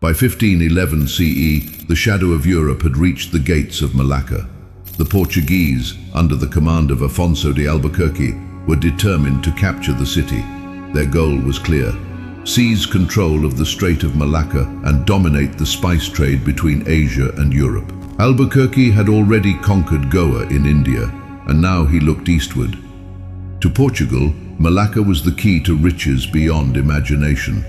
By 1511 CE, the shadow of Europe had reached the gates of Malacca. The Portuguese, under the command of Afonso de Albuquerque, were determined to capture the city. Their goal was clear: seize control of the Strait of Malacca and dominate the spice trade between Asia and Europe. Albuquerque had already conquered Goa in India, and now he looked eastward. To Portugal, Malacca was the key to riches beyond imagination.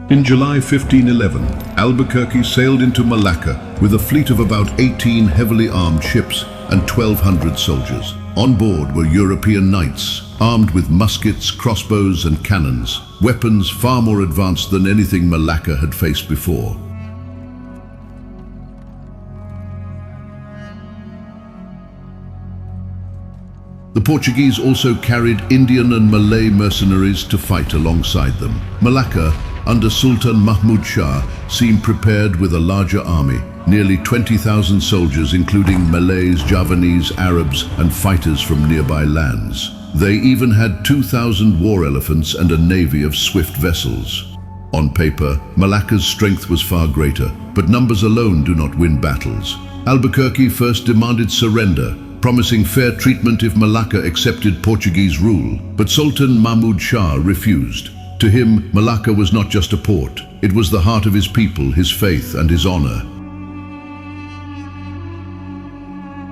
In July 1511, Albuquerque sailed into Malacca with a fleet of about 18 heavily armed ships and 1,200 soldiers. On board were European knights, armed with muskets, crossbows and cannons, weapons far more advanced than anything Malacca had faced before. The Portuguese also carried Indian and Malay mercenaries to fight alongside them. Malacca, under Sultan Mahmud Shah, seemed prepared with a larger army, nearly 20,000 soldiers including Malays, Javanese, Arabs and fighters from nearby lands. They even had 2,000 war elephants and a navy of swift vessels. On paper, Malacca's strength was far greater, but numbers alone do not win battles. Albuquerque first demanded surrender, promising fair treatment if Malacca accepted Portuguese rule, but Sultan Mahmud Shah refused. To him, Malacca was not just a port. It was the heart of his people, his faith and his honor.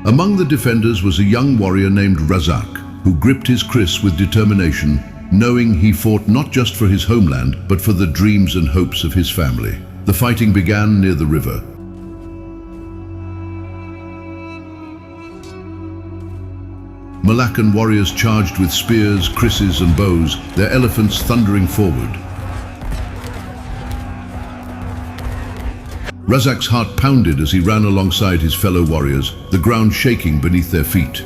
Among the defenders was a young warrior named Razak, who gripped his kris with determination, knowing he fought not just for his homeland, but for the dreams and hopes of his family. The fighting began near the river. Malaccan warriors charged with spears, krisses and bows, their elephants thundering forward. Razak's heart pounded as he ran alongside his fellow warriors, the ground shaking beneath their feet.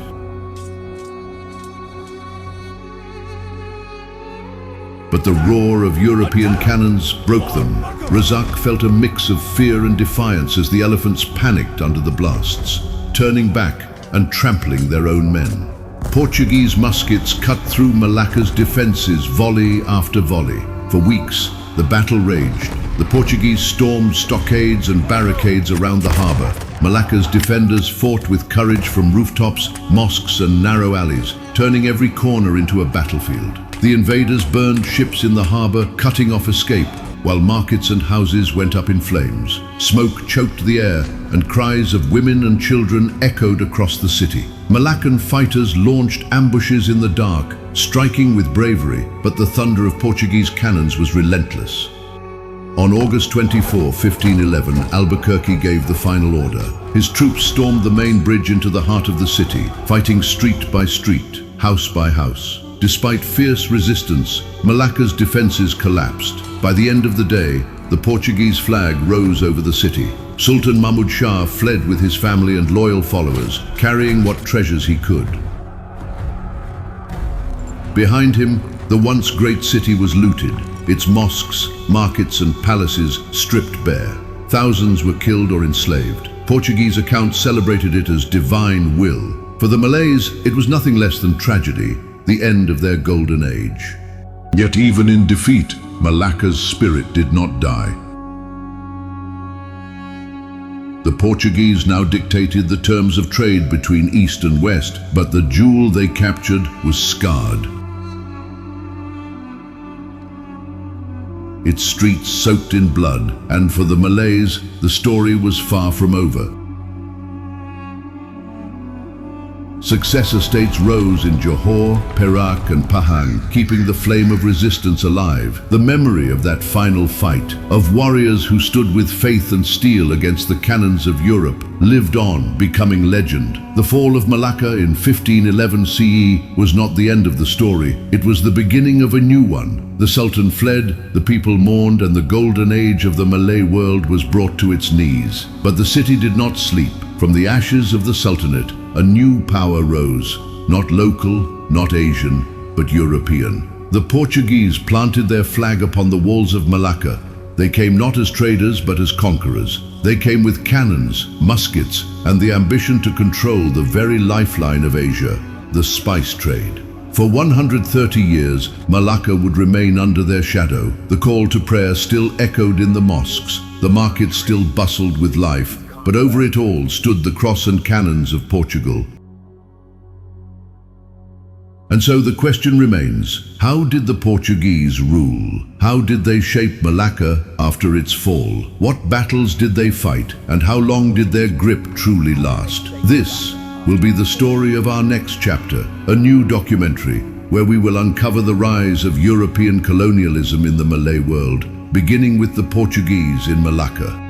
But the roar of European cannons broke them. Razak felt a mix of fear and defiance as the elephants panicked under the blasts, turning back and trampling their own men. Portuguese muskets cut through Malacca's defenses, volley after volley. For weeks, the battle raged. The Portuguese stormed stockades and barricades around the harbor. Malacca's defenders fought with courage from rooftops, mosques and narrow alleys, turning every corner into a battlefield. The invaders burned ships in the harbor, cutting off escape, while markets and houses went up in flames. Smoke choked the air, and cries of women and children echoed across the city. Malaccan fighters launched ambushes in the dark, striking with bravery, but the thunder of Portuguese cannons was relentless. On August 24, 1511, Albuquerque gave the final order. His troops stormed the main bridge into the heart of the city, fighting street by street, house by house. Despite fierce resistance, Malacca's defenses collapsed. By the end of the day, the Portuguese flag rose over the city. Sultan Mahmud Shah fled with his family and loyal followers, carrying what treasures he could. Behind him, the once great city was looted, its mosques, markets and palaces stripped bare. Thousands were killed or enslaved. Portuguese accounts celebrated it as divine will. For the Malays, it was nothing less than tragedy, the end of their golden age. Yet even in defeat, Malacca's spirit did not die. The Portuguese now dictated the terms of trade between East and West, but the jewel they captured was scarred. Its streets soaked in blood, and for the Malays, the story was far from over. Successor states rose in Johor, Perak and Pahang, keeping the flame of resistance alive. The memory of that final fight, of warriors who stood with faith and steel against the cannons of Europe, lived on, becoming legend. The fall of Malacca in 1511 CE was not the end of the story. It was the beginning of a new one. The Sultan fled, the people mourned, and the golden age of the Malay world was brought to its knees. But the city did not sleep. From the ashes of the Sultanate, a new power rose, not local, not Asian, but European. The Portuguese planted their flag upon the walls of Malacca. They came not as traders, but as conquerors. They came with cannons, muskets, and the ambition to control the very lifeline of Asia, the spice trade. For 130 years, Malacca would remain under their shadow. The call to prayer still echoed in the mosques. The markets still bustled with life, but over it all stood the cross and cannons of Portugal. And so the question remains, how did the Portuguese rule? How did they shape Malacca after its fall? What battles did they fight, and how long did their grip truly last? This will be the story of our next chapter, a new documentary where we will uncover the rise of European colonialism in the Malay world, beginning with the Portuguese in Malacca.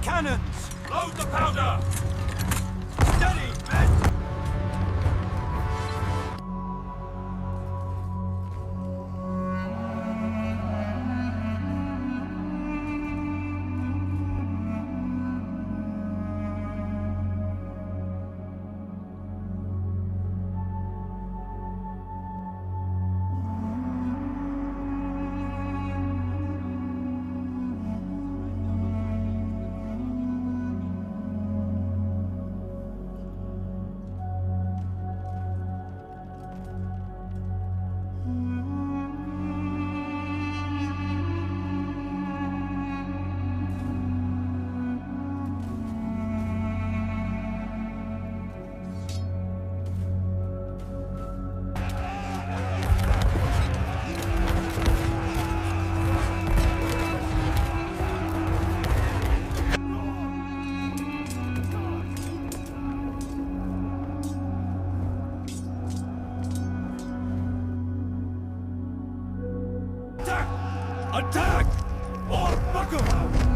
Cannons! Load the powder! Steady, men! Attack! Or buckle!